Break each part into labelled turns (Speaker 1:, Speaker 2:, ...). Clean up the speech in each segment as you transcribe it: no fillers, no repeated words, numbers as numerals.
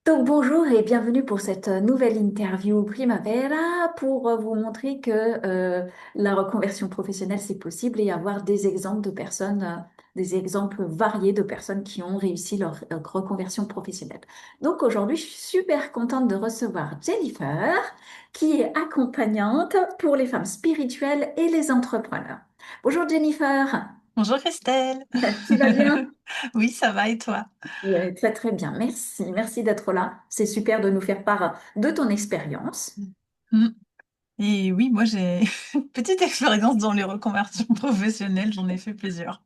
Speaker 1: Donc bonjour et bienvenue pour cette nouvelle interview Primavera pour vous montrer que la reconversion professionnelle c'est possible et avoir des exemples de personnes, des exemples variés de personnes qui ont réussi leur reconversion professionnelle. Donc aujourd'hui je suis super contente de recevoir Jennifer qui est accompagnante pour les femmes spirituelles et les entrepreneurs. Bonjour Jennifer,
Speaker 2: Bonjour Christelle.
Speaker 1: tu vas bien?
Speaker 2: Oui, ça va et toi?
Speaker 1: Ouais, très très bien, merci. Merci d'être là. C'est super de nous faire part de ton expérience.
Speaker 2: Mm. Et oui, moi j'ai une petite expérience dans les reconversions professionnelles, j'en ai fait plusieurs.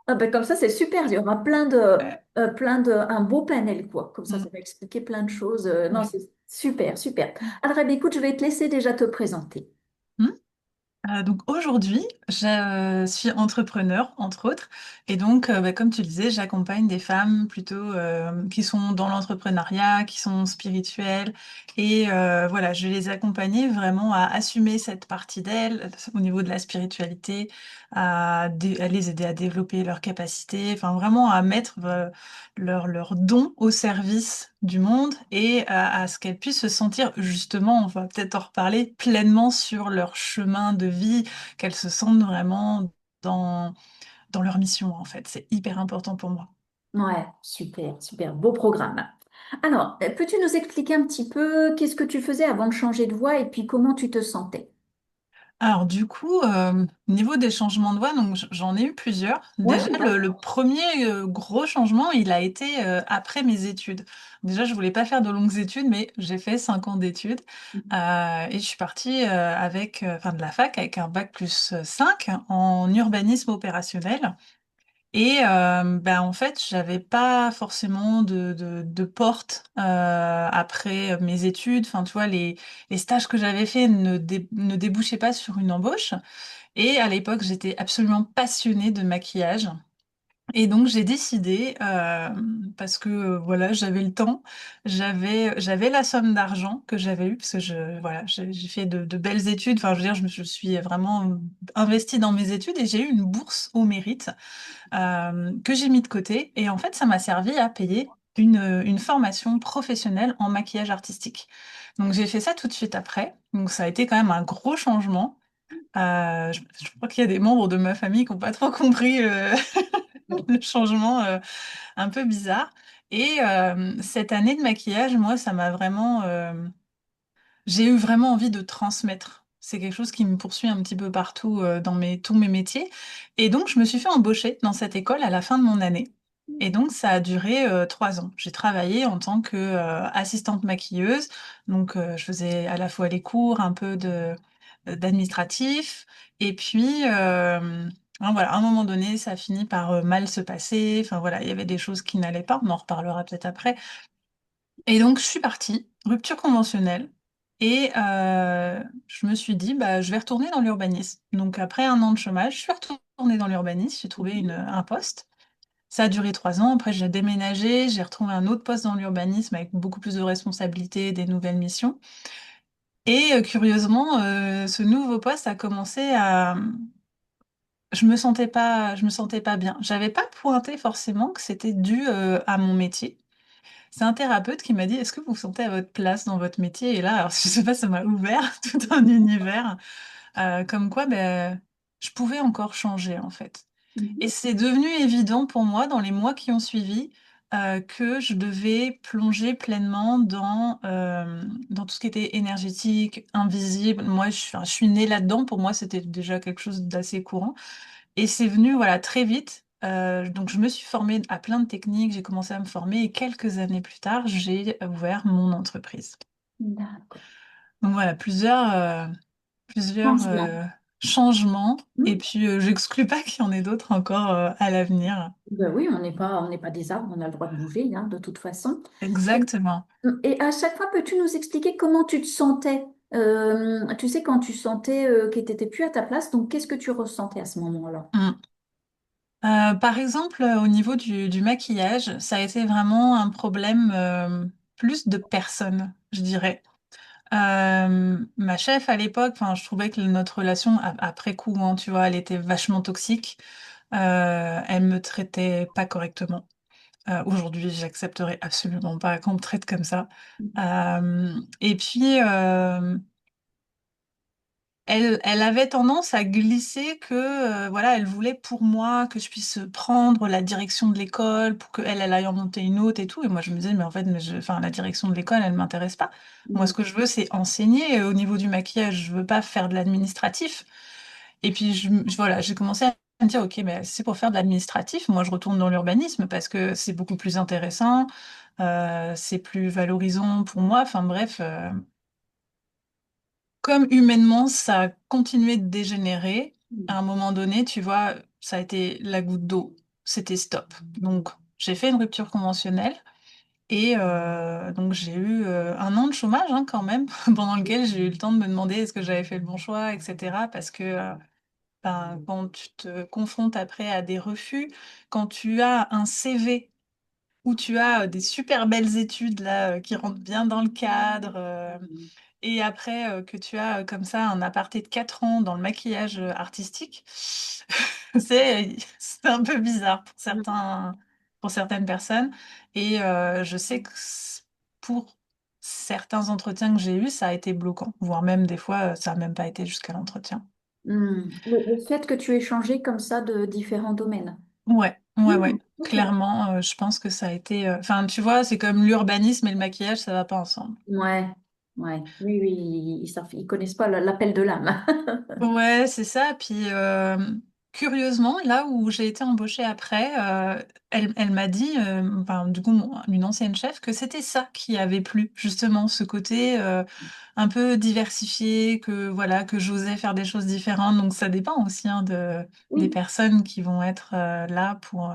Speaker 1: Ah ben, comme ça, c'est super. Il y aura
Speaker 2: Ouais.
Speaker 1: un beau panel, quoi. Comme ça
Speaker 2: Mm.
Speaker 1: va expliquer plein de choses. Non,
Speaker 2: Ouais.
Speaker 1: c'est super, super. Alors, eh bien, écoute, je vais te laisser déjà te présenter.
Speaker 2: Mm. Donc aujourd'hui, je suis entrepreneur, entre autres, et donc, comme tu le disais, j'accompagne des femmes plutôt qui sont dans l'entrepreneuriat, qui sont spirituelles, et voilà, je vais les accompagner vraiment à assumer cette partie d'elles au niveau de la spiritualité, à les aider à développer leurs capacités, enfin vraiment à mettre leurs dons au service du monde et à ce qu'elles puissent se sentir justement, on va peut-être en reparler, pleinement sur leur chemin de vie, qu'elles se sentent vraiment dans, dans leur mission en fait. C'est hyper important pour moi.
Speaker 1: Ouais, super, super. Beau programme. Alors, peux-tu nous expliquer un petit peu qu'est-ce que tu faisais avant de changer de voie et puis comment tu te sentais?
Speaker 2: Alors du coup, au niveau des changements de voie, donc j'en ai eu plusieurs.
Speaker 1: Ouais,
Speaker 2: Déjà,
Speaker 1: ouais.
Speaker 2: le premier gros changement, il a été après mes études. Déjà, je voulais pas faire de longues études, mais j'ai fait 5 ans d'études et je suis partie enfin de la fac avec un bac plus 5 en urbanisme opérationnel. Et en fait, j'avais pas forcément de porte après mes études. Enfin, tu vois, les stages que j'avais faits ne débouchaient pas sur une embauche. Et à l'époque, j'étais absolument passionnée de maquillage. Et donc j'ai décidé, parce que voilà, j'avais le temps, j'avais la somme d'argent que j'avais eue, parce que voilà, j'ai fait de belles études, enfin je veux dire, je suis vraiment investie dans mes études et j'ai eu une bourse au mérite que j'ai mis de côté. Et en fait, ça m'a servi à payer une formation professionnelle en maquillage artistique. Donc j'ai fait ça tout de suite après. Donc ça a été quand même un gros changement. Je crois qu'il y a des membres de ma famille qui n'ont pas trop compris le changement un peu bizarre. Et cette année de maquillage, moi, ça m'a vraiment... j'ai eu vraiment envie de transmettre. C'est quelque chose qui me poursuit un petit peu partout dans tous mes métiers. Et donc, je me suis fait embaucher dans cette école à la fin de mon année. Et donc, ça a duré 3 ans. J'ai travaillé en tant que assistante maquilleuse. Donc, je faisais à la fois les cours, un peu d'administratif. Et puis, hein, voilà, à un moment donné, ça a fini par mal se passer. Enfin, voilà, il y avait des choses qui n'allaient pas. On en reparlera peut-être après. Et donc, je suis partie, rupture conventionnelle, et je me suis dit, bah, je vais retourner dans l'urbanisme. Donc, après 1 an de chômage, je suis retournée dans l'urbanisme, j'ai trouvé un poste. Ça a duré 3 ans, après j'ai déménagé, j'ai retrouvé un autre poste dans l'urbanisme avec beaucoup plus de responsabilités, des nouvelles missions. Et curieusement, ce nouveau poste a commencé à... je me sentais pas bien. J'avais pas pointé forcément que c'était dû à mon métier. C'est un thérapeute qui m'a dit, est-ce que vous vous sentez à votre place dans votre métier? Et là, alors, je sais pas, ça m'a ouvert tout un univers, comme quoi ben, je pouvais encore changer en fait. Et
Speaker 1: Mhm.
Speaker 2: c'est devenu évident pour moi dans les mois qui ont suivi que je devais plonger pleinement dans tout ce qui était énergétique, invisible. Moi, enfin, je suis née là-dedans. Pour moi, c'était déjà quelque chose d'assez courant. Et c'est venu voilà, très vite. Donc je me suis formée à plein de techniques, j'ai commencé à me former et quelques années plus tard, j'ai ouvert mon entreprise.
Speaker 1: D'accord.
Speaker 2: Donc voilà, plusieurs
Speaker 1: Changement.
Speaker 2: changements et
Speaker 1: Mhm.
Speaker 2: puis j'exclus pas qu'il y en ait d'autres encore à l'avenir.
Speaker 1: Ben oui, on n'est pas des arbres, on a le droit de bouger, hein, de toute façon.
Speaker 2: Exactement.
Speaker 1: Et à chaque fois, peux-tu nous expliquer comment tu te sentais? Tu sais, quand tu sentais que tu n'étais plus à ta place, donc qu'est-ce que tu ressentais à ce moment-là?
Speaker 2: Mm. Par exemple, au niveau du maquillage, ça a été vraiment un problème plus de personnes, je dirais. Ma chef à l'époque, enfin, je trouvais que notre relation après coup, hein, tu vois, elle était vachement toxique. Elle me traitait pas correctement. Aujourd'hui, j'accepterais absolument pas qu'on me traite comme ça. Et puis, elle avait tendance à glisser que voilà, elle voulait pour moi que je puisse prendre la direction de l'école pour qu'elle aille en monter une autre et tout. Et moi, je me disais, mais en fait, enfin, la direction de l'école, elle m'intéresse pas. Moi, ce que je veux, c'est enseigner. Et au niveau du maquillage, je veux pas faire de l'administratif. Et puis, voilà, j'ai commencé à me dire, ok, mais si c'est pour faire de l'administratif, moi, je retourne dans l'urbanisme parce que c'est beaucoup plus intéressant, c'est plus valorisant pour moi. Enfin, bref. Comme humainement, ça a continué de dégénérer, à un moment donné, tu vois, ça a été la goutte d'eau. C'était stop. Donc, j'ai fait une rupture conventionnelle et donc j'ai eu 1 an de chômage hein, quand même, pendant lequel j'ai eu le temps de me demander est-ce que j'avais fait le bon choix, etc. Parce que ben, quand tu te confrontes après à des refus, quand tu as un CV où tu as des super belles études là qui rentrent bien dans le cadre. Et après que tu as comme ça un aparté de 4 ans dans le maquillage artistique, c'est un peu bizarre pour certaines personnes. Et je sais que pour certains entretiens que j'ai eus, ça a été bloquant, voire même des fois, ça n'a même pas été jusqu'à l'entretien.
Speaker 1: Le fait que tu aies changé comme ça de différents domaines.
Speaker 2: Ouais, ouais, ouais.
Speaker 1: Ok.
Speaker 2: Clairement, je pense que ça a été. Enfin, tu vois, c'est comme l'urbanisme et le maquillage, ça va pas ensemble.
Speaker 1: Ouais, ouais. Oui, oui, ils connaissent pas l'appel de l'âme.
Speaker 2: Ouais, c'est ça. Puis curieusement, là où j'ai été embauchée après, elle m'a dit, enfin, du coup, une ancienne chef, que c'était ça qui avait plu, justement, ce côté un peu diversifié, que voilà, que j'osais faire des choses différentes. Donc ça dépend aussi hein, des
Speaker 1: Oui.
Speaker 2: personnes qui vont être là pour.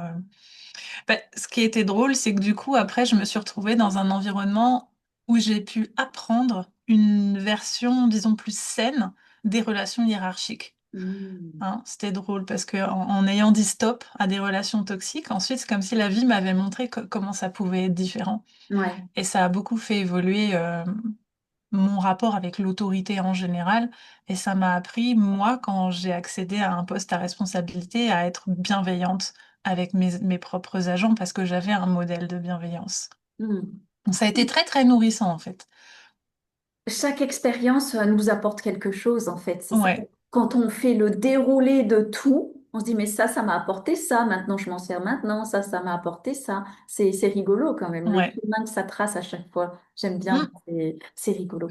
Speaker 2: Bah, ce qui était drôle, c'est que du coup, après, je me suis retrouvée dans un environnement où j'ai pu apprendre une version, disons, plus saine des relations hiérarchiques.
Speaker 1: Mm.
Speaker 2: Hein, c'était drôle parce que en ayant dit stop à des relations toxiques, ensuite, c'est comme si la vie m'avait montré comment ça pouvait être différent.
Speaker 1: Ouais.
Speaker 2: Et ça a beaucoup fait évoluer mon rapport avec l'autorité en général. Et ça m'a appris, moi, quand j'ai accédé à un poste à responsabilité, à être bienveillante avec mes propres agents parce que j'avais un modèle de bienveillance.
Speaker 1: Mm.
Speaker 2: Donc, ça a été très, très nourrissant, en fait.
Speaker 1: Chaque expérience nous apporte quelque chose, en fait. C'est ça.
Speaker 2: Ouais,
Speaker 1: Quand on fait le déroulé de tout, on se dit, mais ça m'a apporté ça, maintenant je m'en sers maintenant, ça m'a apporté ça. C'est rigolo quand même, le
Speaker 2: ouais.
Speaker 1: chemin que ça trace à chaque fois. J'aime bien,
Speaker 2: Hmm.
Speaker 1: c'est rigolo.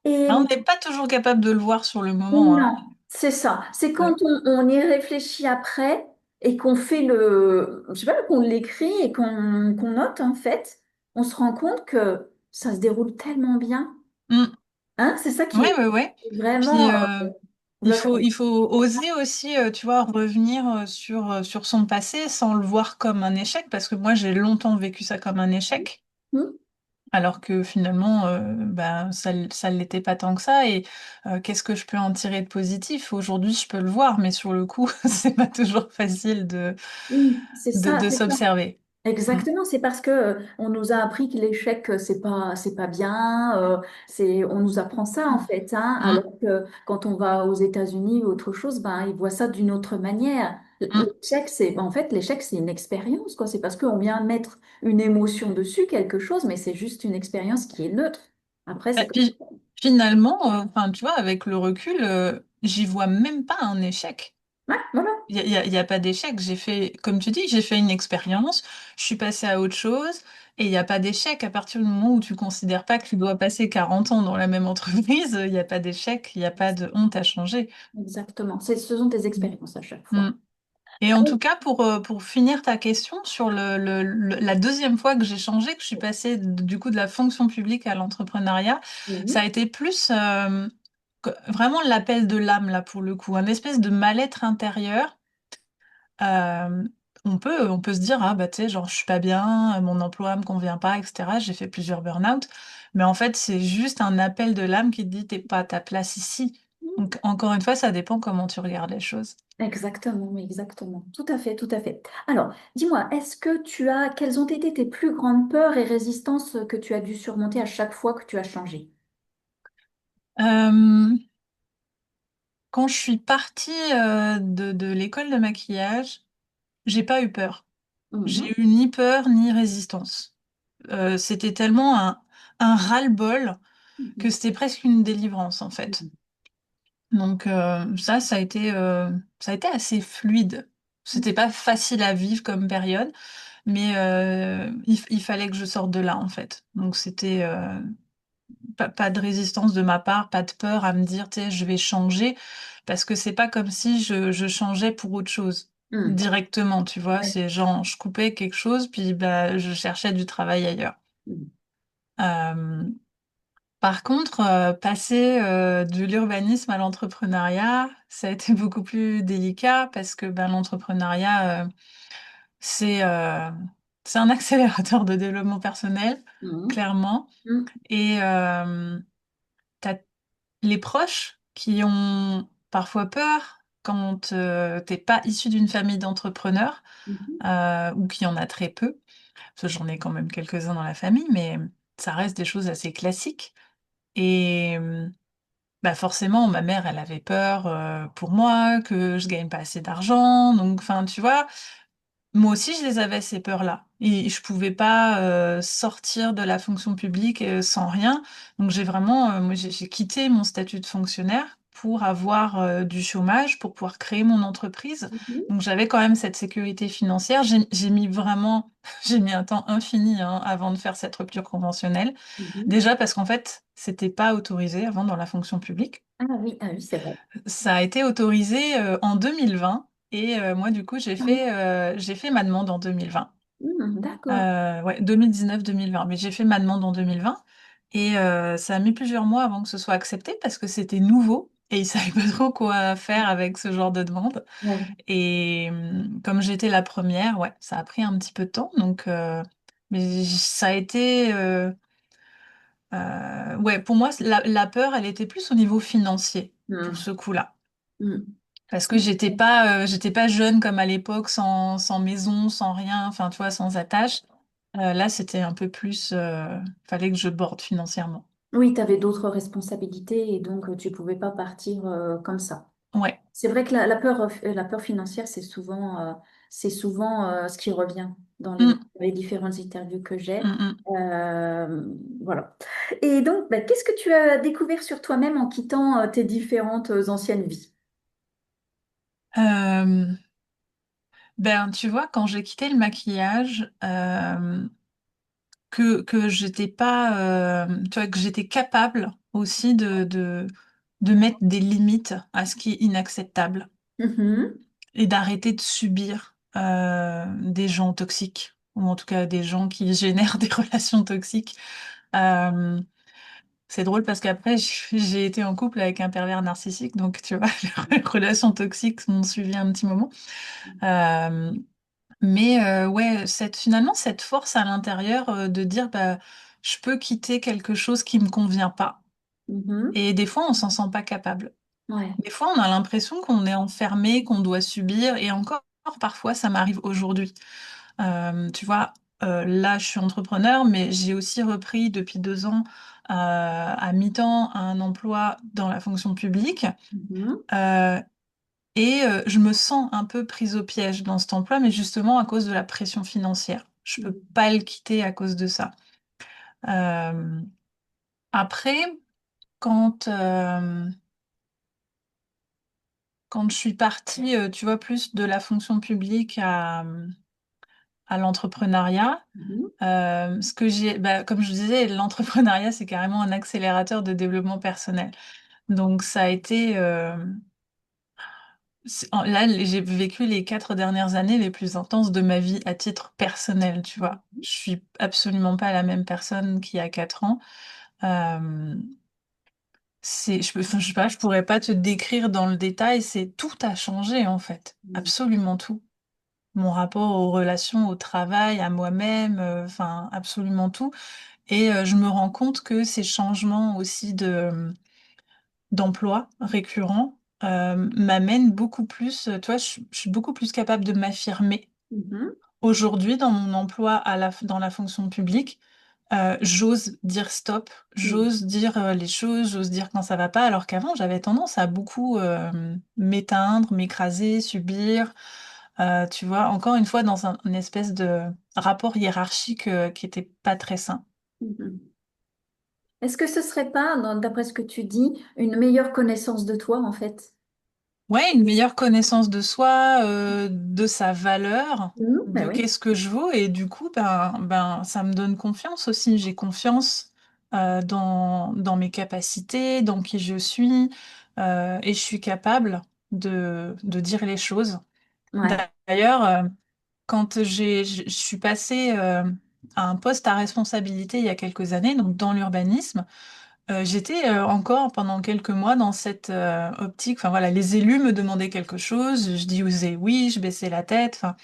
Speaker 1: Et
Speaker 2: On n'est pas toujours capable de le voir sur le moment, hein.
Speaker 1: non, c'est ça. C'est
Speaker 2: Ouais.
Speaker 1: quand on y réfléchit après et qu'on fait je sais pas, qu'on l'écrit et qu'on note, en fait, on se rend compte que ça se déroule tellement bien.
Speaker 2: Hmm.
Speaker 1: Hein, c'est ça qui
Speaker 2: Ouais,
Speaker 1: est
Speaker 2: ouais, ouais. Puis
Speaker 1: vraiment
Speaker 2: il
Speaker 1: bluffant.
Speaker 2: faut oser aussi, tu vois, revenir sur son passé sans le voir comme un échec, parce que moi j'ai longtemps vécu ça comme un échec,
Speaker 1: Hmm.
Speaker 2: alors que finalement, ben, ça l'était pas tant que ça. Et qu'est-ce que je peux en tirer de positif? Aujourd'hui, je peux le voir, mais sur le coup, c'est pas toujours facile
Speaker 1: Oui, c'est ça,
Speaker 2: de
Speaker 1: c'est ça.
Speaker 2: s'observer. Mm,
Speaker 1: Exactement, c'est parce que on nous a appris que l'échec c'est pas bien, on nous apprend ça en fait, hein,
Speaker 2: mm,
Speaker 1: alors que quand on va aux États-Unis ou autre chose, ben ils voient ça d'une autre manière.
Speaker 2: mm.
Speaker 1: L'échec c'est une expérience quoi, c'est parce qu'on vient mettre une émotion dessus quelque chose, mais c'est juste une expérience qui est neutre. Après c'est
Speaker 2: Et
Speaker 1: comme
Speaker 2: puis finalement, enfin, tu vois, avec le recul, j'y vois même pas un échec.
Speaker 1: ouais, voilà.
Speaker 2: Il y a pas d'échec. J'ai fait, comme tu dis, j'ai fait une expérience, je suis passée à autre chose, et il n'y a pas d'échec à partir du moment où tu considères pas que tu dois passer 40 ans dans la même entreprise, il n'y a pas d'échec, il n'y a pas de honte à changer.
Speaker 1: Exactement. Ce sont des
Speaker 2: Mm.
Speaker 1: expériences à chaque
Speaker 2: Mm.
Speaker 1: fois.
Speaker 2: Et en tout cas, pour finir ta question sur la deuxième fois que j'ai changé, que je suis passée du coup de la fonction publique à l'entrepreneuriat, ça a
Speaker 1: Oui.
Speaker 2: été plus vraiment l'appel de l'âme là pour le coup, un espèce de mal-être intérieur. Euh, on peut se dire, ah bah tu sais, genre je suis pas bien, mon emploi me convient pas, etc. J'ai fait plusieurs burn-out, mais en fait c'est juste un appel de l'âme qui te dit t'es pas à ta place ici. Donc encore une fois, ça dépend comment tu regardes les choses.
Speaker 1: Exactement, oui, exactement. Tout à fait, tout à fait. Alors, dis-moi, quelles ont été tes plus grandes peurs et résistances que tu as dû surmonter à chaque fois que tu as changé?
Speaker 2: Euh, Quand je suis partie de l'école de maquillage, j'ai pas eu peur.
Speaker 1: Mhm.
Speaker 2: j'ai eu ni peur ni résistance. C'était tellement un ras-le-bol que
Speaker 1: Mhm.
Speaker 2: c'était presque une délivrance en fait.
Speaker 1: Mhm.
Speaker 2: Donc ça a été assez fluide. C'était pas facile à vivre comme période, mais il fallait que je sorte de là en fait. Donc c'était pas de résistance de ma part, pas de peur à me dire, tu sais, je vais changer, parce que c'est pas comme si je changeais pour autre chose
Speaker 1: Mhm.
Speaker 2: directement, tu vois.
Speaker 1: Ouais.
Speaker 2: C'est genre, je coupais quelque chose, puis bah, je cherchais du travail ailleurs.
Speaker 1: Mhm.
Speaker 2: Euh, Par contre, passer de l'urbanisme à l'entrepreneuriat, ça a été beaucoup plus délicat parce que ben, l'entrepreneuriat, c'est euh, c'est un accélérateur de développement personnel,
Speaker 1: Mhm.
Speaker 2: clairement.
Speaker 1: Mhm.
Speaker 2: Et t'as les proches qui ont parfois peur quand t'es pas issu d'une famille d'entrepreneurs
Speaker 1: Mhm.
Speaker 2: ou qui en a très peu. Parce que j'en ai quand même quelques-uns dans la famille, mais ça reste des choses assez classiques. Et bah forcément, ma mère, elle avait peur pour moi, que je gagne pas assez d'argent. Donc, enfin, tu vois, moi aussi, je les avais, ces peurs-là. Et je pouvais pas sortir de la fonction publique sans rien. Donc, moi, j'ai quitté mon statut de fonctionnaire pour avoir du chômage, pour pouvoir créer mon entreprise.
Speaker 1: Mhm.
Speaker 2: Donc, j'avais quand même cette sécurité financière. J'ai mis vraiment, j'ai mis un temps infini hein, avant de faire cette rupture conventionnelle.
Speaker 1: Mhm.
Speaker 2: Déjà parce qu'en fait, c'était pas autorisé avant dans la fonction publique.
Speaker 1: Ah oui, c'est vrai.
Speaker 2: Ça a été autorisé en 2020 et moi du coup
Speaker 1: Ah oui.
Speaker 2: j'ai fait ma demande en 2020.
Speaker 1: D'accord.
Speaker 2: Ouais, 2019-2020, mais j'ai fait ma demande en 2020 et ça a mis plusieurs mois avant que ce soit accepté parce que c'était nouveau et ils savaient pas trop quoi faire avec ce genre de demande.
Speaker 1: Ouais.
Speaker 2: Et comme j'étais la première, ouais, ça a pris un petit peu de temps donc mais ça a été ouais, pour moi la peur elle était plus au niveau financier pour
Speaker 1: Mhm.
Speaker 2: ce coup-là.
Speaker 1: Mhm.
Speaker 2: Parce que j'étais pas jeune comme à l'époque, sans maison, sans rien, enfin, tu vois, sans attache. Là, c'était un peu plus, fallait que je borde financièrement.
Speaker 1: Oui, tu avais d'autres responsabilités et donc tu pouvais pas partir comme ça.
Speaker 2: Ouais.
Speaker 1: C'est vrai que la peur financière, c'est souvent ce qui revient dans
Speaker 2: Mm,
Speaker 1: les différentes interviews que j'ai.
Speaker 2: mm, mm.
Speaker 1: Voilà. Et donc, bah, qu'est-ce que tu as découvert sur toi-même en quittant tes différentes anciennes vies?
Speaker 2: Euh, ben, tu vois, quand j'ai quitté le maquillage, que j'étais pas, tu vois, que j'étais capable aussi de mettre des limites à ce qui est inacceptable
Speaker 1: Mhm.
Speaker 2: et d'arrêter de subir des gens toxiques, ou en tout cas des gens qui génèrent des relations toxiques. Euh, c'est drôle parce qu'après, j'ai été en couple avec un pervers narcissique, donc tu vois, les relations toxiques m'ont suivi un petit moment. Euh, mais ouais, finalement, cette force à l'intérieur de dire, bah, je peux quitter quelque chose qui me convient pas.
Speaker 1: Mhm.
Speaker 2: Et des fois, on s'en sent pas capable.
Speaker 1: Ouais.
Speaker 2: Des fois, on a l'impression qu'on est enfermé, qu'on doit subir, et encore, parfois, ça m'arrive aujourd'hui. Tu vois, là, je suis entrepreneur, mais j'ai aussi repris depuis 2 ans à mi-temps un emploi dans la fonction publique.
Speaker 1: Mhm.
Speaker 2: Euh, et je me sens un peu prise au piège dans cet emploi, mais justement à cause de la pression financière. Je peux
Speaker 1: Mhm.
Speaker 2: pas le quitter à cause de ça. Euh, Après, quand, euh, quand je suis partie, tu vois, plus de la fonction publique à l'entrepreneuriat,
Speaker 1: Mhm.
Speaker 2: bah, comme je disais, l'entrepreneuriat, c'est carrément un accélérateur de développement personnel. Donc, ça a été. Là, j'ai vécu les 4 dernières années les plus intenses de ma vie à titre personnel, tu vois. Je suis absolument pas la même personne qu'il y a 4 ans. Euh, enfin, je sais pas, je pourrais pas te décrire dans le détail, tout a changé en fait.
Speaker 1: Mhm.
Speaker 2: Absolument tout. Mon rapport aux relations, au travail, à moi-même, enfin, absolument tout. Et je me rends compte que ces changements aussi d'emploi récurrents m'amènent beaucoup plus, tu vois, je suis beaucoup plus capable de m'affirmer.
Speaker 1: Mhm.
Speaker 2: Aujourd'hui, dans mon emploi dans la fonction publique, j'ose dire stop,
Speaker 1: Mhm.
Speaker 2: j'ose dire les choses, j'ose dire quand ça va pas, alors qu'avant, j'avais tendance à beaucoup m'éteindre, m'écraser, subir. Tu vois, encore une fois, dans une espèce de rapport hiérarchique qui était pas très sain.
Speaker 1: Mhm. Est-ce que ce serait pas, d'après ce que tu dis, une meilleure connaissance de toi en fait?
Speaker 2: Ouais, une meilleure connaissance de soi, de sa valeur,
Speaker 1: Mhm, ben
Speaker 2: de
Speaker 1: oui.
Speaker 2: qu'est-ce que je vaux, et du coup, ça me donne confiance aussi. J'ai confiance dans mes capacités, dans qui je suis, et je suis capable de dire les choses.
Speaker 1: Ouais.
Speaker 2: D'ailleurs, quand je suis passée à un poste à responsabilité il y a quelques années, donc dans l'urbanisme, j'étais encore pendant quelques mois dans cette optique. Enfin voilà, les élus me demandaient quelque chose, je disais oui, je baissais la tête. Enfin,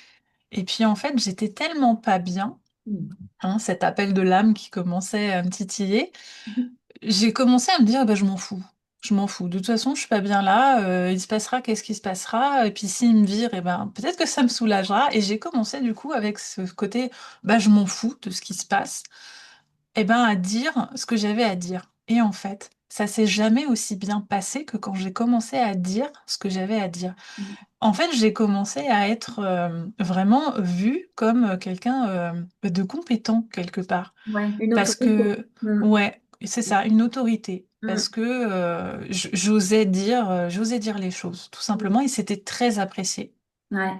Speaker 2: et puis en fait, j'étais tellement pas bien,
Speaker 1: Mhm.
Speaker 2: hein, cet appel de l'âme qui commençait à me titiller. J'ai commencé à me dire, bah, je m'en fous. Je m'en fous. De toute façon, je suis pas bien là. Il se passera, qu'est-ce qui se passera? Et puis s'il me vire, eh ben, peut-être que ça me soulagera. Et j'ai commencé du coup avec ce côté, bah, je m'en fous de ce qui se passe, eh ben, à dire ce que j'avais à dire. Et en fait, ça s'est jamais aussi bien passé que quand j'ai commencé à dire ce que j'avais à dire. En fait, j'ai commencé à être vraiment vue comme quelqu'un de compétent quelque part.
Speaker 1: Ouais, une
Speaker 2: Parce
Speaker 1: autorité.
Speaker 2: que,
Speaker 1: Mhm.
Speaker 2: ouais, c'est ça, une autorité. Parce
Speaker 1: Mhm.
Speaker 2: que j'osais dire les choses, tout simplement, et c'était très apprécié.
Speaker 1: Ouais.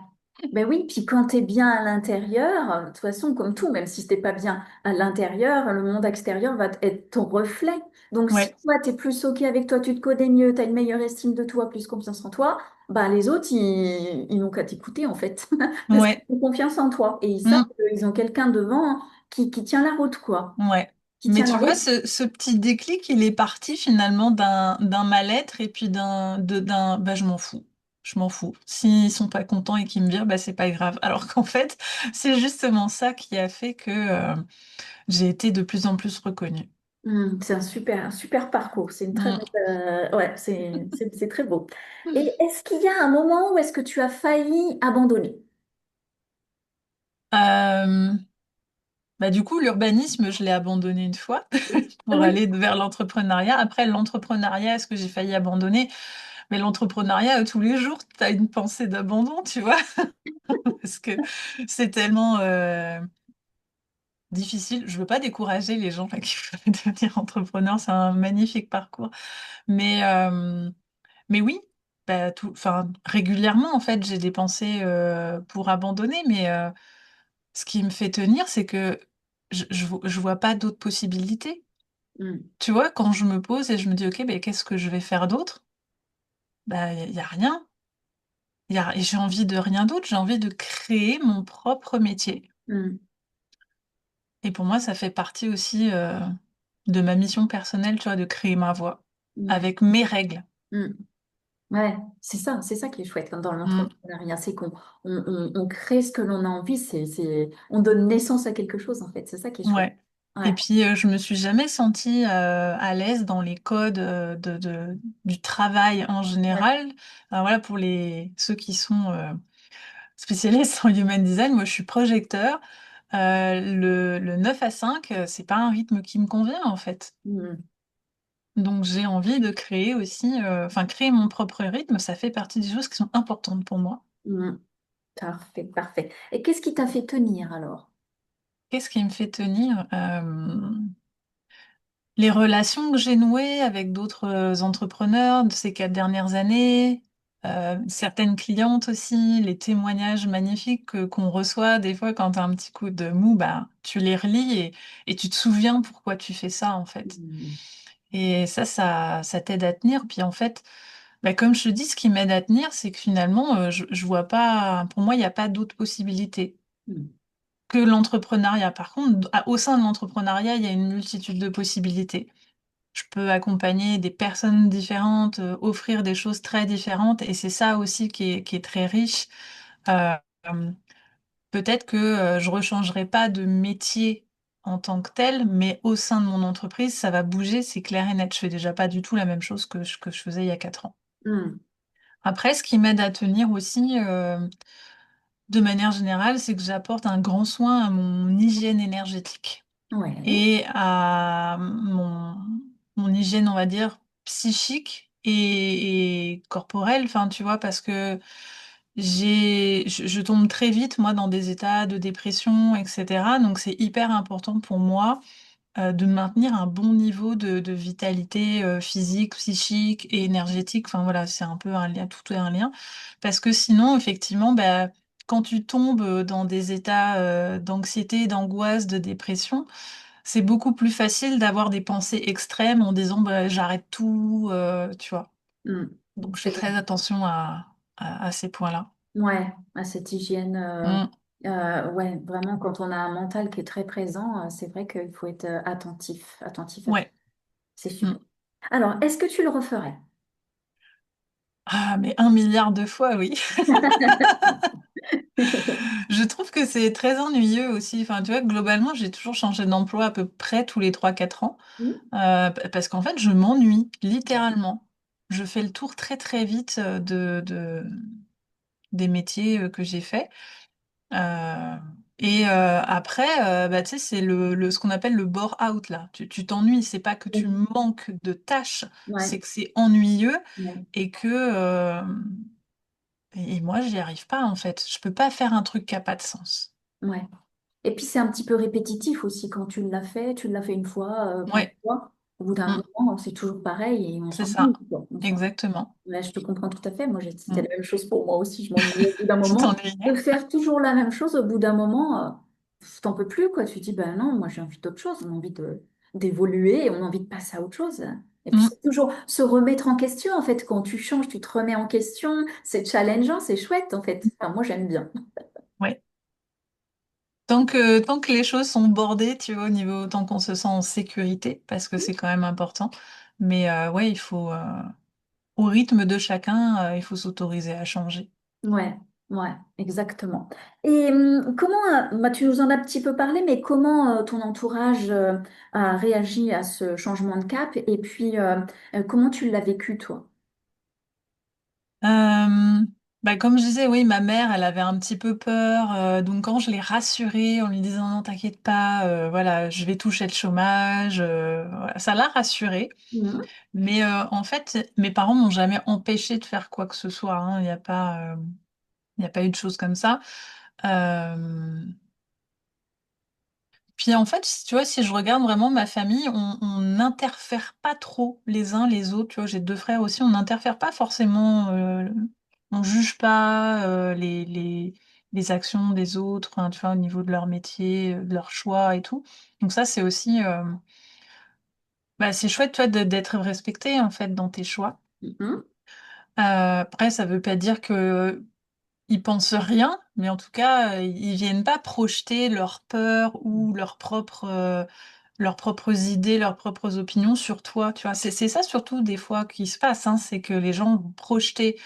Speaker 1: Ben oui, puis quand tu es bien à l'intérieur, de toute façon, comme tout, même si t'es pas bien à l'intérieur, le monde extérieur va être ton reflet. Donc si
Speaker 2: Ouais,
Speaker 1: toi, tu es plus OK avec toi, tu te connais mieux, tu as une meilleure estime de toi, plus confiance en toi, bah les autres, ils n'ont qu'à t'écouter en fait. Parce qu'ils
Speaker 2: ouais,
Speaker 1: ont confiance en toi. Et ils savent
Speaker 2: mm,
Speaker 1: qu'ils ont quelqu'un devant qui tient la route, quoi.
Speaker 2: ouais.
Speaker 1: Qui
Speaker 2: Mais
Speaker 1: tient la
Speaker 2: tu vois,
Speaker 1: route.
Speaker 2: ce petit déclic, il est parti finalement d'un mal-être et puis bah, je m'en fous. Je m'en fous. S'ils sont pas contents et qu'ils me virent, bah, c'est pas grave. Alors qu'en fait, c'est justement ça qui a fait que j'ai été de plus en plus reconnue.
Speaker 1: C'est un super parcours. C'est une très belle, ouais, c'est très beau. Et est-ce qu'il y a un moment où est-ce que tu as failli abandonner?
Speaker 2: Euh, Bah, du coup, l'urbanisme, je l'ai abandonné une fois pour
Speaker 1: Oui.
Speaker 2: aller vers l'entrepreneuriat. Après, l'entrepreneuriat, est-ce que j'ai failli abandonner? Mais l'entrepreneuriat, tous les jours, tu as une pensée d'abandon, tu vois, parce que c'est tellement difficile. Je veux pas décourager les gens là, qui veulent devenir entrepreneurs, c'est un magnifique parcours. Mais, euh, mais oui, bah, enfin, régulièrement, en fait, j'ai des pensées pour abandonner, mais ce qui me fait tenir, c'est que je vois pas d'autres possibilités.
Speaker 1: Mm,
Speaker 2: Tu vois, quand je me pose et je me dis, OK, ben, qu'est-ce que je vais faire d'autre? Bah, y a rien. Et j'ai envie de rien d'autre. J'ai envie de créer mon propre métier.
Speaker 1: mm,
Speaker 2: Et pour moi, ça fait partie aussi de ma mission personnelle, tu vois, de créer ma voie
Speaker 1: ouais,
Speaker 2: avec mes règles.
Speaker 1: mm. Ouais, c'est ça qui est chouette dans
Speaker 2: Mm.
Speaker 1: l'entrepreneuriat, c'est on crée ce que l'on a envie, on donne naissance à quelque chose en fait, c'est ça qui est chouette.
Speaker 2: Ouais. Et
Speaker 1: Ouais,
Speaker 2: puis, je me suis jamais sentie à l'aise dans les codes du travail en
Speaker 1: ouais.
Speaker 2: général. Alors voilà, pour ceux qui sont spécialiste en human design, moi je suis projecteur. Le 9 à 5, c'est pas un rythme qui me convient en fait.
Speaker 1: Mm,
Speaker 2: Donc j'ai envie de créer aussi, enfin créer mon propre rythme, ça fait partie des choses qui sont importantes pour moi.
Speaker 1: mm. Parfait, parfait. Et qu'est-ce qui t'a fait tenir alors?
Speaker 2: Qu'est-ce qui me fait tenir? Les relations que j'ai nouées avec d'autres entrepreneurs de ces 4 dernières années, certaines clientes aussi, les témoignages magnifiques qu'on reçoit des fois quand tu as un petit coup de mou, bah, tu les relis et tu te souviens pourquoi tu fais ça en fait.
Speaker 1: Mm,
Speaker 2: Et ça t'aide à tenir. Puis en fait, bah, comme je te dis, ce qui m'aide à tenir, c'est que finalement, je vois pas, pour moi, il n'y a pas d'autre possibilité
Speaker 1: mm,
Speaker 2: que l'entrepreneuriat. Par contre, au sein de l'entrepreneuriat, il y a une multitude de possibilités. Je peux accompagner des personnes différentes, offrir des choses très différentes, et c'est ça aussi qui est très riche. Euh, euh, Peut-être que je rechangerai pas de métier en tant que tel, mais au sein de mon entreprise, ça va bouger, c'est clair et net. Je fais déjà pas du tout la même chose que je faisais il y a 4 ans.
Speaker 1: mm.
Speaker 2: Après, ce qui m'aide à tenir aussi, de manière générale, c'est que j'apporte un grand soin à mon hygiène énergétique
Speaker 1: Ouais.
Speaker 2: et à mon hygiène, on va dire, psychique et corporelle, enfin, tu vois, parce que je tombe très vite, moi, dans des états de dépression, etc. Donc, c'est hyper important pour moi de maintenir un bon niveau de vitalité physique, psychique et énergétique. Enfin, voilà, c'est un peu un lien, tout est un lien. Parce que sinon, effectivement, bah, quand tu tombes dans des états d'anxiété, d'angoisse, de dépression, c'est beaucoup plus facile d'avoir des pensées extrêmes en disant bah, j'arrête tout, tu vois.
Speaker 1: Hmm.
Speaker 2: Donc, je fais
Speaker 1: C'est
Speaker 2: très attention à ces points-là.
Speaker 1: ouais, à cette hygiène.
Speaker 2: Mm.
Speaker 1: Ouais, vraiment, quand on a un mental qui est très présent, c'est vrai qu'il faut être attentif, attentif à tout.
Speaker 2: Ouais.
Speaker 1: C'est
Speaker 2: Mm.
Speaker 1: super. Alors, est-ce que tu le referais?
Speaker 2: Ah, mais 1 milliard de fois, oui. Je trouve que c'est très ennuyeux aussi. Enfin, tu vois, globalement, j'ai toujours changé d'emploi à peu près tous les 3 4 ans.
Speaker 1: Hmm.
Speaker 2: Parce qu'en fait, je m'ennuie, littéralement. Je fais le tour très très vite des métiers que j'ai faits. Euh, Après, bah, tu sais, c'est ce qu'on appelle le bore-out, là. Tu t'ennuies, c'est pas que tu
Speaker 1: Oui.
Speaker 2: manques de tâches,
Speaker 1: Ouais,
Speaker 2: c'est que c'est ennuyeux
Speaker 1: ouais,
Speaker 2: et et moi, j'y arrive pas, en fait. Je peux pas faire un truc qui a pas de sens.
Speaker 1: ouais. Et puis c'est un petit peu répétitif aussi quand tu l'as fait une fois, 15
Speaker 2: Ouais,
Speaker 1: fois. Au bout d'un
Speaker 2: mm,
Speaker 1: moment, c'est toujours pareil et on
Speaker 2: c'est ça,
Speaker 1: s'ennuie, quoi.
Speaker 2: exactement.
Speaker 1: Ouais, je te comprends tout à fait. Moi, c'était
Speaker 2: Mm.
Speaker 1: la même chose pour moi aussi. Je m'ennuyais au bout d'un
Speaker 2: Tu
Speaker 1: moment. De
Speaker 2: t'ennuyais?
Speaker 1: faire toujours la même chose, au bout d'un moment, t'en peux plus, quoi. Tu te dis, ben non, moi j'ai envie d'autre chose. On a envie d'évoluer, on a envie de passer à autre chose. Et puis
Speaker 2: Mm,
Speaker 1: c'est toujours se remettre en question, en fait. Quand tu changes, tu te remets en question. C'est challengeant, c'est chouette, en fait. Enfin, moi, j'aime bien.
Speaker 2: ouais. Tant que les choses sont bordées, tu vois, au niveau, tant qu'on se sent en sécurité, parce que c'est quand même important. Mais ouais, au rythme de chacun, il faut s'autoriser à changer.
Speaker 1: Ouais, ouais, exactement. Et comment, bah, tu nous en as un petit peu parlé, mais comment ton entourage a réagi à ce changement de cap et puis comment tu l'as vécu, toi?
Speaker 2: Euh, Bah, comme je disais, oui, ma mère, elle avait un petit peu peur. Donc quand je l'ai rassurée en lui disant non, t'inquiète pas, voilà, je vais toucher le chômage, voilà, ça l'a rassurée.
Speaker 1: Mhm.
Speaker 2: Mais en fait, mes parents m'ont jamais empêché de faire quoi que ce soit, hein. Il n'y a pas eu de choses comme ça. Euh, Puis en fait, tu vois, si je regarde vraiment ma famille, on n'interfère pas trop les uns les autres. Tu vois, j'ai 2 frères aussi, on n'interfère pas forcément, on juge pas les actions des autres, hein, tu vois, au niveau de leur métier, de leur choix et tout. Donc ça, c'est aussi, bah, c'est chouette, toi, d'être respecté en fait dans tes choix.
Speaker 1: Mhm.
Speaker 2: Après, ça veut pas dire que ils pensent rien, mais en tout cas, ils viennent pas projeter leurs peurs ou leurs propres idées, leurs propres opinions sur toi. Tu vois, c'est ça surtout des fois qui se passe, hein, c'est que les gens vont projeter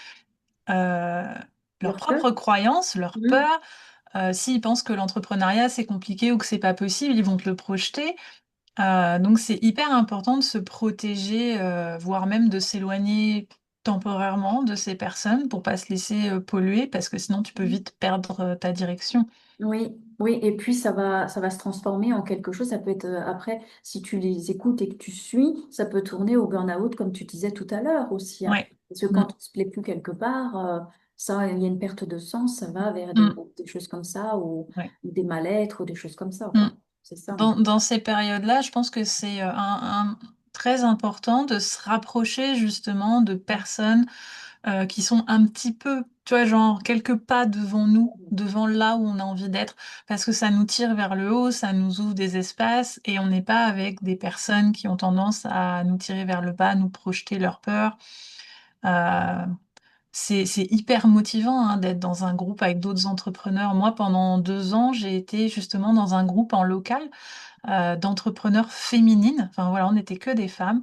Speaker 2: euh, leurs
Speaker 1: Leur peur?
Speaker 2: propres croyances, leurs
Speaker 1: Mhm.
Speaker 2: peurs. S'ils pensent que l'entrepreneuriat c'est compliqué ou que c'est pas possible, ils vont te le projeter. Donc c'est hyper important de se protéger, voire même de s'éloigner temporairement de ces personnes pour pas se laisser polluer, parce que sinon tu peux vite perdre ta direction.
Speaker 1: Oui, oui, et puis ça va se transformer en quelque chose. Ça peut être après, si tu les écoutes et que tu suis, ça peut tourner au burn-out, comme tu disais tout à l'heure aussi, après.
Speaker 2: Ouais.
Speaker 1: Parce que
Speaker 2: Mm,
Speaker 1: quand on se plaît plus quelque part, ça, il y a une perte de sens, ça va vers
Speaker 2: mm,
Speaker 1: des choses comme ça,
Speaker 2: ouais.
Speaker 1: ou des mal-être, ou des choses comme ça,
Speaker 2: Mm.
Speaker 1: quoi. C'est ça.
Speaker 2: Dans ces périodes-là, je pense que c'est très important de se rapprocher justement de personnes qui sont un petit peu, tu vois, genre quelques pas devant nous, devant là où on a envie d'être, parce que ça nous tire vers le haut, ça nous ouvre des espaces, et on n'est pas avec des personnes qui ont tendance à nous tirer vers le bas, nous projeter leur peur. Euh, c'est hyper motivant hein, d'être dans un groupe avec d'autres entrepreneurs. Moi, pendant 2 ans, j'ai été justement dans un groupe en local d'entrepreneurs féminines. Enfin voilà, on n'était que des femmes.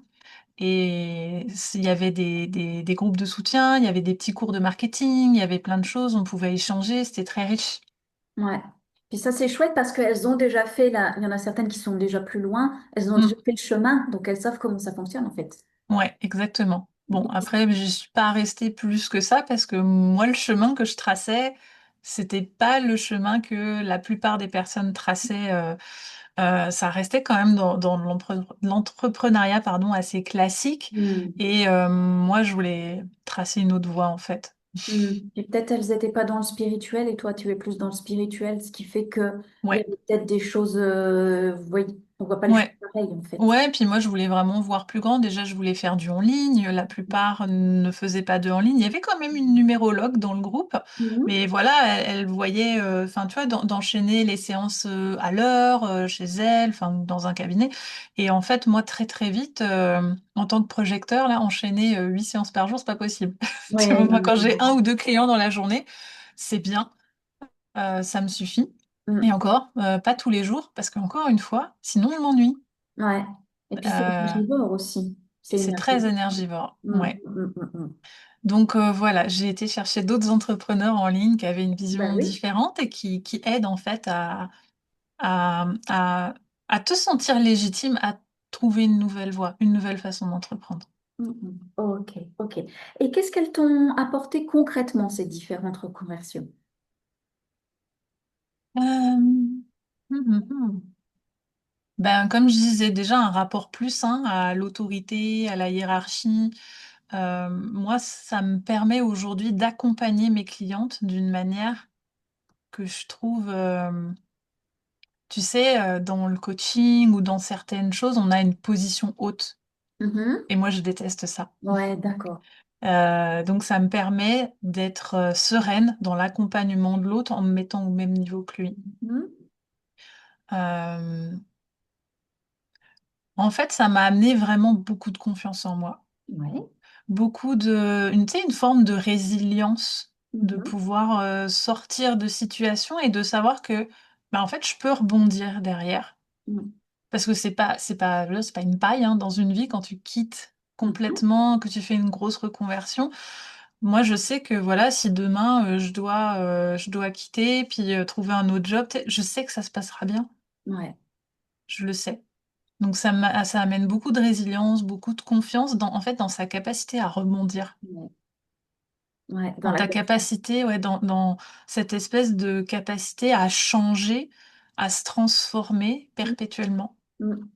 Speaker 2: Et il y avait des groupes de soutien, il y avait des petits cours de marketing, il y avait plein de choses, on pouvait échanger, c'était très riche.
Speaker 1: Ouais. Puis ça, c'est chouette parce qu'elles ont déjà fait il y en a certaines qui sont déjà plus loin, elles ont déjà
Speaker 2: Mm.
Speaker 1: fait le chemin, donc elles savent comment ça fonctionne, en fait.
Speaker 2: Ouais, exactement. Bon, après, je suis pas restée plus que ça parce que moi, le chemin que je traçais, c'était pas le chemin que la plupart des personnes traçaient. Ça restait quand même dans l'entrepreneuriat, pardon, assez classique.
Speaker 1: Hmm.
Speaker 2: Et moi, je voulais tracer une autre voie, en fait.
Speaker 1: Et peut-être elles n'étaient pas dans le spirituel et toi tu es plus dans le spirituel, ce qui fait que il y
Speaker 2: Ouais,
Speaker 1: avait peut-être des choses, oui, on voit pas les choses
Speaker 2: ouais.
Speaker 1: pareilles en fait.
Speaker 2: Ouais, puis moi je voulais vraiment voir plus grand. Déjà, je voulais faire du en ligne. La plupart ne faisaient pas de en ligne. Il y avait quand même une numérologue dans le groupe,
Speaker 1: Mhm.
Speaker 2: mais voilà, elle voyait, enfin, tu vois, d'enchaîner les séances à l'heure chez elle, enfin, dans un cabinet. Et en fait, moi, très très vite, en tant que projecteur, là, enchaîner 8 séances par jour, c'est pas possible. Tu
Speaker 1: Ouais,
Speaker 2: vois,
Speaker 1: non,
Speaker 2: moi,
Speaker 1: non,
Speaker 2: quand j'ai un
Speaker 1: non.
Speaker 2: ou deux clients dans la journée, c'est bien, ça me suffit. Et
Speaker 1: Mm.
Speaker 2: encore, pas tous les jours, parce qu'encore une fois, sinon je m'ennuie.
Speaker 1: Ouais. Et puis c'est
Speaker 2: Euh,
Speaker 1: énergivore aussi.
Speaker 2: Et
Speaker 1: C'est
Speaker 2: c'est très
Speaker 1: énergivore.
Speaker 2: énergivore.
Speaker 1: Mm,
Speaker 2: Ouais.
Speaker 1: mm, mm, mm.
Speaker 2: Donc voilà, j'ai été chercher d'autres entrepreneurs en ligne qui avaient une
Speaker 1: Ben
Speaker 2: vision
Speaker 1: oui.
Speaker 2: différente et qui aident en fait à, à, à te sentir légitime, à trouver une nouvelle voie, une nouvelle façon d'entreprendre.
Speaker 1: Mm, mm. Ok, ok. Et qu'est-ce qu'elles t'ont apporté concrètement, ces différentes reconversions?
Speaker 2: Hum, hum. Ben, comme je disais, déjà un rapport plus sain à l'autorité, à la hiérarchie. Moi, ça me permet aujourd'hui d'accompagner mes clientes d'une manière que je trouve tu sais, dans le coaching ou dans certaines choses, on a une position haute.
Speaker 1: Mhm.
Speaker 2: Et moi, je déteste ça.
Speaker 1: Ouais, d'accord.
Speaker 2: Donc, ça me permet d'être sereine dans l'accompagnement de l'autre en me mettant au même niveau que lui.
Speaker 1: Mhm.
Speaker 2: Euh, En fait, ça m'a amené vraiment beaucoup de confiance en moi.
Speaker 1: Ouais.
Speaker 2: Tu sais, une forme de résilience, de
Speaker 1: Mhm.
Speaker 2: pouvoir sortir de situations et de savoir que, bah, en fait, je peux rebondir derrière.
Speaker 1: Mhm.
Speaker 2: Parce que c'est pas une paille hein, dans une vie quand tu quittes
Speaker 1: Mhm.
Speaker 2: complètement, que tu fais une grosse reconversion. Moi, je sais que voilà, si demain je dois quitter puis trouver un autre job, je sais que ça se passera bien.
Speaker 1: Ouais.
Speaker 2: Je le sais. Donc ça amène beaucoup de résilience, beaucoup de confiance en fait, dans sa capacité à rebondir,
Speaker 1: Ouais. Ouais. Dans
Speaker 2: dans
Speaker 1: la
Speaker 2: ta
Speaker 1: confiance.
Speaker 2: capacité, ouais, dans cette espèce de capacité à changer, à se transformer perpétuellement.
Speaker 1: Mhm.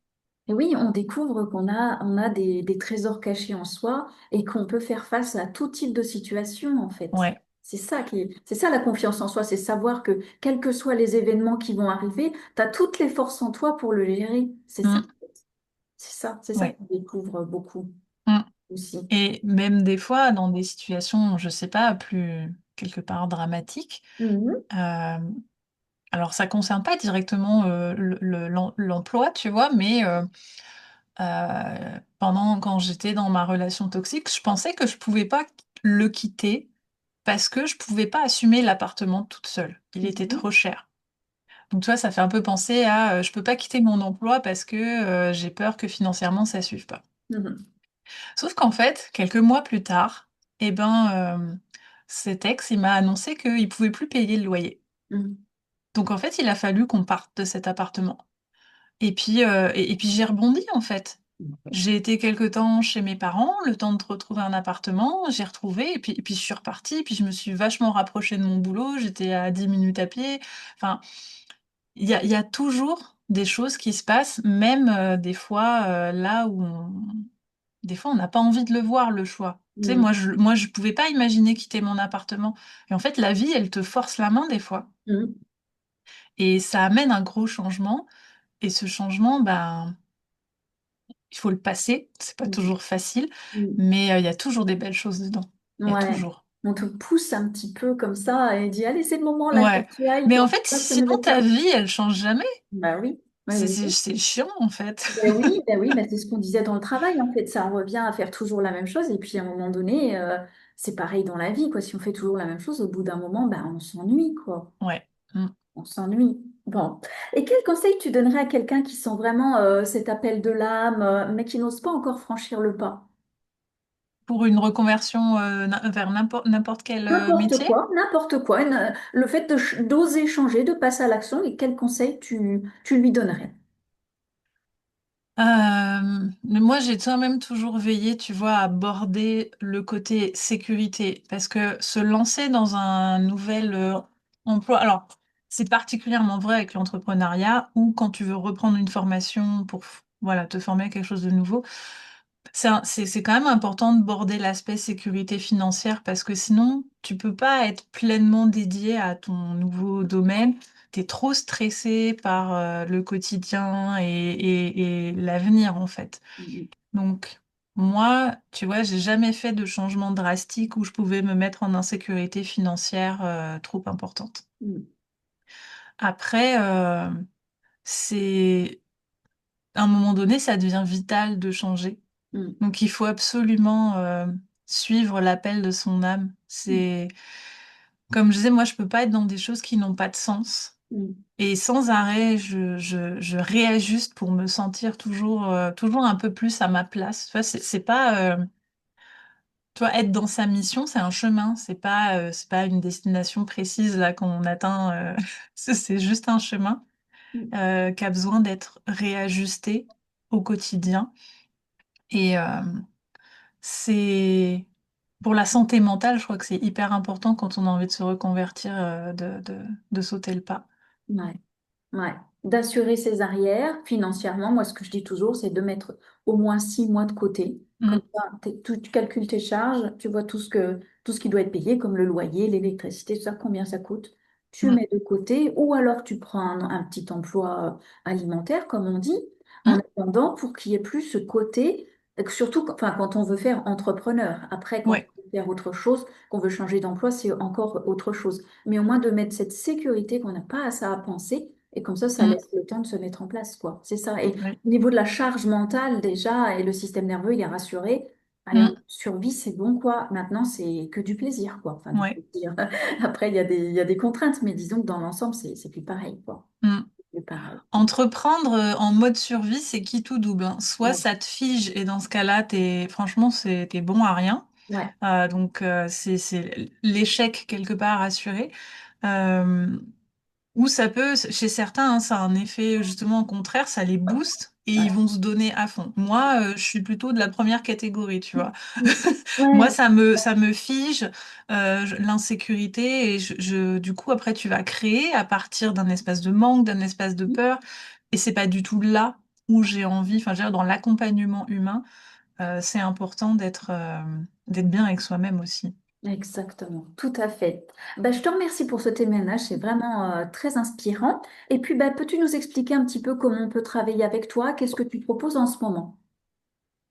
Speaker 1: Et oui, on découvre on a des trésors cachés en soi et qu'on peut faire face à tout type de situation, en fait.
Speaker 2: Ouais.
Speaker 1: C'est ça la confiance en soi, c'est savoir que quels que soient les événements qui vont arriver, tu as toutes les forces en toi pour le gérer. C'est ça,
Speaker 2: Mm.
Speaker 1: c'est ça
Speaker 2: Ouais.
Speaker 1: qu'on découvre beaucoup
Speaker 2: Mm.
Speaker 1: aussi.
Speaker 2: Et même des fois, dans des situations, je sais pas, plus quelque part dramatiques,
Speaker 1: Mhm.
Speaker 2: euh, alors ça concerne pas directement l'emploi, tu vois, mais quand j'étais dans ma relation toxique, je pensais que je pouvais pas le quitter parce que je pouvais pas assumer l'appartement toute seule. Il était
Speaker 1: Mhm.
Speaker 2: trop cher. Donc, tu vois, ça fait un peu penser à je peux pas quitter mon emploi parce que j'ai peur que financièrement ça suive pas.
Speaker 1: Mhm.
Speaker 2: Sauf qu'en fait, quelques mois plus tard, eh ben, cet ex, il m'a annoncé qu'il pouvait plus payer le loyer.
Speaker 1: Mhm.
Speaker 2: Donc en fait, il a fallu qu'on parte de cet appartement. Et puis j'ai rebondi en fait.
Speaker 1: Mhm.
Speaker 2: J'ai été quelque temps chez mes parents, le temps de retrouver un appartement, j'ai retrouvé, et puis je suis repartie, et puis je me suis vachement rapprochée de mon boulot, j'étais à 10 minutes à pied. Enfin, il y a toujours des choses qui se passent, même des fois là où des fois on n'a pas envie de le voir, le choix. Tu sais,
Speaker 1: Mhm.
Speaker 2: moi je pouvais pas imaginer quitter mon appartement. Et en fait, la vie, elle te force la main des fois.
Speaker 1: Mhm.
Speaker 2: Et ça amène un gros changement. Et ce changement, ben, il faut le passer. C'est pas
Speaker 1: Mhm.
Speaker 2: toujours facile,
Speaker 1: Mhm.
Speaker 2: mais il y a toujours des belles choses dedans. Il y a
Speaker 1: Ouais.
Speaker 2: toujours.
Speaker 1: On te pousse un petit peu comme ça et dit, allez, c'est le moment, là, il faut
Speaker 2: Ouais.
Speaker 1: que tu ailles, il
Speaker 2: Mais
Speaker 1: faut
Speaker 2: en
Speaker 1: que tu
Speaker 2: fait,
Speaker 1: fasses ta
Speaker 2: sinon
Speaker 1: nouvelle
Speaker 2: ta
Speaker 1: vie.
Speaker 2: vie, elle change jamais.
Speaker 1: Bah oui, oui, oui, oui.
Speaker 2: C'est chiant en fait.
Speaker 1: Ben oui, mais c'est ce qu'on disait dans le travail, en fait. Ça en revient à faire toujours la même chose. Et puis, à un moment donné, c'est pareil dans la vie, quoi. Si on fait toujours la même chose, au bout d'un moment, ben, on s'ennuie, quoi.
Speaker 2: Ouais. Mm.
Speaker 1: On s'ennuie. Bon. Et quel conseil tu donnerais à quelqu'un qui sent vraiment cet appel de l'âme, mais qui n'ose pas encore franchir le pas?
Speaker 2: Pour une reconversion vers n'importe quel métier.
Speaker 1: N'importe quoi. Le fait d'oser changer, de passer à l'action, et quel conseil tu lui donnerais?
Speaker 2: Mais moi, j'ai quand même toujours veillé, tu vois, à aborder le côté sécurité, parce que se lancer dans un nouvel emploi, alors c'est particulièrement vrai avec l'entrepreneuriat ou quand tu veux reprendre une formation pour, voilà, te former à quelque chose de nouveau. C'est quand même important de border l'aspect sécurité financière parce que sinon, tu peux pas être pleinement dédié à ton nouveau domaine. Tu es trop stressé par le quotidien et l'avenir, en fait.
Speaker 1: Mm,
Speaker 2: Donc, moi, tu vois, j'ai jamais fait de changement drastique où je pouvais me mettre en insécurité financière trop importante.
Speaker 1: mm,
Speaker 2: Après, c'est à un moment donné, ça devient vital de changer.
Speaker 1: mm,
Speaker 2: Donc il faut absolument suivre l'appel de son âme.
Speaker 1: mm,
Speaker 2: C'est comme je disais, moi je peux pas être dans des choses qui n'ont pas de sens.
Speaker 1: mm,
Speaker 2: Et sans arrêt, je réajuste pour me sentir toujours un peu plus à ma place. Tu vois, c'est pas, tu vois, être dans sa mission, c'est un chemin. C'est pas une destination précise là qu'on atteint. C'est juste un chemin
Speaker 1: mm.
Speaker 2: qui a besoin d'être réajusté au quotidien. Et c'est pour la santé mentale, je crois que c'est hyper important quand on a envie de se reconvertir, de sauter le pas.
Speaker 1: Ouais. Ouais, d'assurer ses arrières financièrement. Moi, ce que je dis toujours, c'est de mettre au moins 6 mois de côté. Comme
Speaker 2: Mm,
Speaker 1: ça, tu calcules tes charges, tu vois tout ce qui doit être payé, comme le loyer, l'électricité, tout ça, combien ça coûte. Tu
Speaker 2: mm,
Speaker 1: mets de côté, ou alors tu prends un petit emploi alimentaire, comme on dit, en
Speaker 2: mm.
Speaker 1: attendant pour qu'il n'y ait plus ce côté, surtout enfin, quand on veut faire entrepreneur. Après, quand
Speaker 2: Ouais.
Speaker 1: on veut faire autre chose, qu'on veut changer d'emploi, c'est encore autre chose. Mais au moins de mettre cette sécurité qu'on n'a pas à ça à penser et comme ça
Speaker 2: Mm,
Speaker 1: laisse le temps de se mettre en place, quoi. C'est ça. Et
Speaker 2: ouais.
Speaker 1: au niveau de la charge mentale, déjà, et le système nerveux, il est rassuré. Allez,
Speaker 2: Mm,
Speaker 1: on survit, c'est bon, quoi. Maintenant, c'est que du plaisir, quoi. Enfin, du
Speaker 2: ouais.
Speaker 1: plaisir. Après, il y a des contraintes, mais disons que dans l'ensemble, c'est plus pareil, quoi.
Speaker 2: Mm.
Speaker 1: Plus pareil.
Speaker 2: Entreprendre en mode survie, c'est qui tout double, hein. Soit
Speaker 1: Ouais,
Speaker 2: ça te fige et dans ce cas-là, franchement, t'es bon à rien.
Speaker 1: ouais.
Speaker 2: Donc c'est l'échec quelque part assuré. Euh, Ou ça peut, chez certains, hein, ça a un effet justement au contraire, ça les booste et ils
Speaker 1: Ouais.
Speaker 2: vont se donner à fond. Moi, je suis plutôt de la première catégorie, tu vois.
Speaker 1: Mm.
Speaker 2: Moi,
Speaker 1: Ouais.
Speaker 2: ça me fige l'insécurité et du coup, après, tu vas créer à partir d'un espace de manque, d'un espace de peur et c'est pas du tout là où j'ai envie, enfin, je veux dire, dans l'accompagnement humain, c'est important d'être bien avec soi-même aussi.
Speaker 1: Exactement, tout à fait. Bah, je te remercie pour ce témoignage, c'est vraiment très inspirant. Et puis, bah, peux-tu nous expliquer un petit peu comment on peut travailler avec toi? Qu'est-ce que tu proposes en ce moment?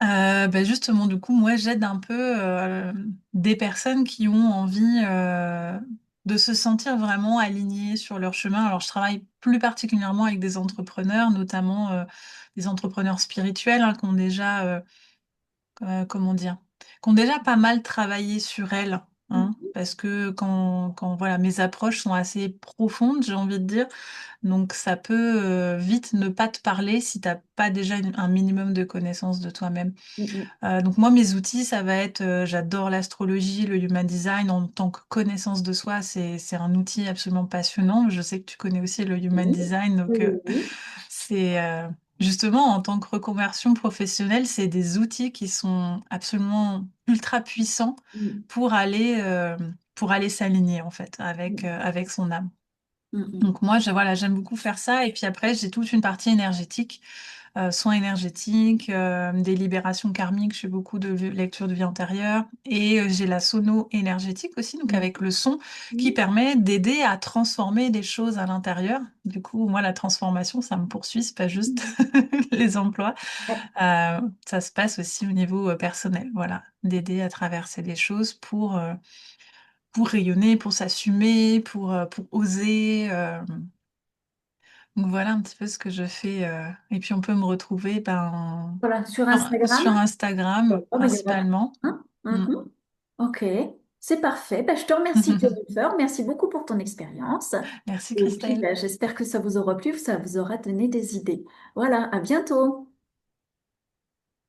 Speaker 2: Bah justement, du coup, moi, j'aide un peu des personnes qui ont envie de se sentir vraiment alignées sur leur chemin. Alors, je travaille plus particulièrement avec des entrepreneurs, notamment des entrepreneurs spirituels hein, qui ont déjà, comment dire, qui ont déjà pas mal travaillé sur elles. Hein, parce que voilà, mes approches sont assez profondes, j'ai envie de dire. Donc, ça peut vite ne pas te parler si t'as pas déjà un minimum de connaissances de toi-même.
Speaker 1: Mhm.
Speaker 2: Donc moi, mes outils, ça va être, j'adore l'astrologie, le human design en tant que connaissance de soi, c'est un outil absolument passionnant. Je sais que tu connais aussi le human
Speaker 1: Oui,
Speaker 2: design, donc
Speaker 1: oui, oui.
Speaker 2: c'est justement en tant que reconversion professionnelle, c'est des outils qui sont absolument ultra puissants
Speaker 1: Oui.
Speaker 2: pour aller s'aligner en fait
Speaker 1: Mhm.
Speaker 2: avec son âme.
Speaker 1: Mhm.
Speaker 2: Donc moi, voilà, j'aime beaucoup faire ça. Et puis après, j'ai toute une partie énergétique soins énergétiques, des libérations karmiques, je fais beaucoup de lectures de vie antérieure et j'ai la sono énergétique aussi, donc
Speaker 1: Mhm.
Speaker 2: avec le son qui
Speaker 1: Mhm.
Speaker 2: permet d'aider à transformer des choses à l'intérieur. Du coup, moi, la transformation, ça me poursuit, c'est pas juste
Speaker 1: Mhm.
Speaker 2: les emplois.
Speaker 1: Ouais.
Speaker 2: Ça se passe aussi au niveau personnel, voilà, d'aider à traverser des choses pour rayonner, pour s'assumer, pour oser. Donc voilà un petit peu ce que je fais. Et puis on peut me retrouver
Speaker 1: Voilà, sur
Speaker 2: sur
Speaker 1: Instagram.
Speaker 2: Instagram
Speaker 1: Oh, bah, il y aura...
Speaker 2: principalement.
Speaker 1: Hein.
Speaker 2: Mm.
Speaker 1: Mhm. Ok, c'est parfait. Bah, je te remercie, Jennifer. Merci beaucoup pour ton expérience.
Speaker 2: Merci
Speaker 1: Et puis,
Speaker 2: Christelle.
Speaker 1: bah, j'espère que ça vous aura plu, ça vous aura donné des idées. Voilà, à bientôt.